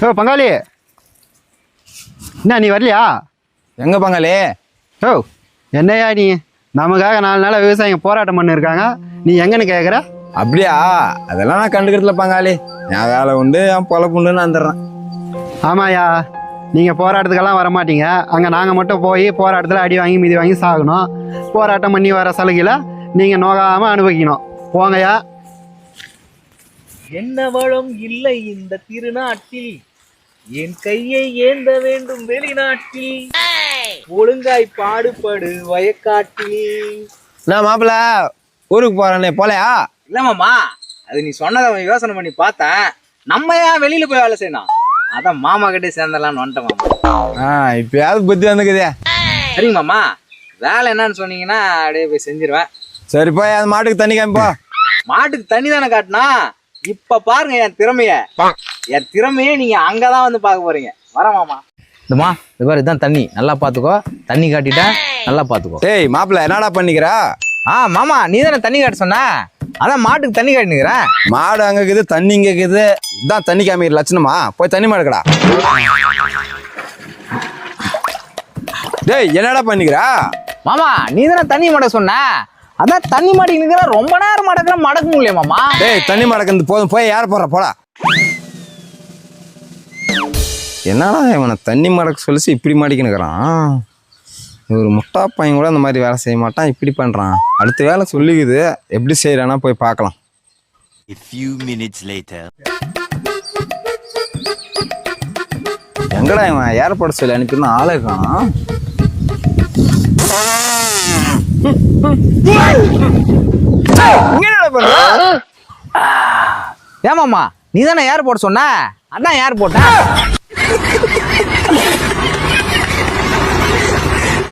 ஓ பங்காளி, என்ன நீ வரலையா? எங்க பங்காளி? ஓ என்னையா நீ, நமக்காக 4 நாளாக விவசாயிங்க போராட்டம் பண்ணிருக்காங்க, நீ எங்கன்னு கேட்குற? அப்படியா? அதெல்லாம் நான் கண்டுக்கிறதுல பங்காளி. என் வேலை உண்டு, என் பொழப்புண்டுன்னு நான் வந்துடுறேன். ஆமாயா, நீங்கள் போராட்டத்துக்கெல்லாம் வரமாட்டீங்க. அங்கே நாங்கள் மட்டும் போய் போராட்டத்தில் அடி வாங்கி மிதி வாங்கி சாகணும். போராட்டம் பண்ணி வர சலுகையில் நீங்கள் நோகாமல் அனுபவிக்கணும். போங்கய்யா. என்ன வளம் இல்லை இந்த திருநாட்டில், என் கையை ஏந்த வேண்டும் வெளிநாட்டில், ஒழுங்காய் பாடுபடு வயக்காட்டில். நான் மாப்பிள்ள ஊருக்கு போறேன்னே போலையா? இல்ல மாமா, அது நீ சொன்னதை யோசனை பண்ணி பார்த்தேன். நம்ம ஏன் வெளியில போய் வேலை செய்யணும், அதான் மாமா கிட்டே சேர்ந்தலான்னு வந்துட்டேன் மாமா. இப்பயாவது புத்தி வந்துக்குதே. சரிங்க மாமா, வேலை என்னன்னு சொன்னீங்கன்னா அப்படியே போய் செஞ்சிருவேன். சரி போய் அது மாட்டுக்கு தண்ணி காமிப்போ. மாட்டுக்கு தண்ணி தானே காட்டினா, இப்ப பாருங்க என் திறமையே நீங்க அங்கதான் வந்து பார்க்க போறீங்க. வர மாமா. இந்தமா இது பாரு, இதுதான் தண்ணி, நல்லா பாத்துக்கோ. தண்ணி காட்டிட்டேன், நல்லா பாத்துக்கோ. டேய் மாப்பிள்ள என்னடா பண்ணிக்கிறா? மாமா நீ தானே தண்ணி காட்ட சொன்ன, அதான் மாட்டுக்கு தண்ணி காட்டினுக்கிறேன். மாடு அங்க இருக்குது, தண்ணி இங்க இருக்குது. இதான் தண்ணி காமிக்கிற லட்சணமா? போய் தண்ணி மாடுக்கடா. டேய் என்னடா பண்ணிக்கிறா? மாமா நீ தானே தண்ணி மாட சொன்ன, அதான் தண்ணி மாட்டிக்கிற. ரொம்ப நேரம் மடக்க முடியல மாமா. டேய் தண்ணி மடக்கிறது போதும், போய் யார போற போடா. என்னடா இவனை தண்ணி மடக்க சொல்லிச்சு இப்படி மாட்டிக்கினுக்கிறான். ஒரு முட்டா பையன் கூட அந்த மாதிரி வேலை செய்ய மாட்டான், இப்படி பண்றான். அடுத்த வேலை சொல்லிக்குது, எப்படி செய்யறானா போய் பார்க்கலாம். A few minutes later. எங்கடா இவன் ஏர்போர்ட் சொல்லி அனுப்பினா ஆளே காணோம். ஏமாமா நீ தானே ஏர்போர்ட் சொன்ன, அதான் ஏர்போர்ட்.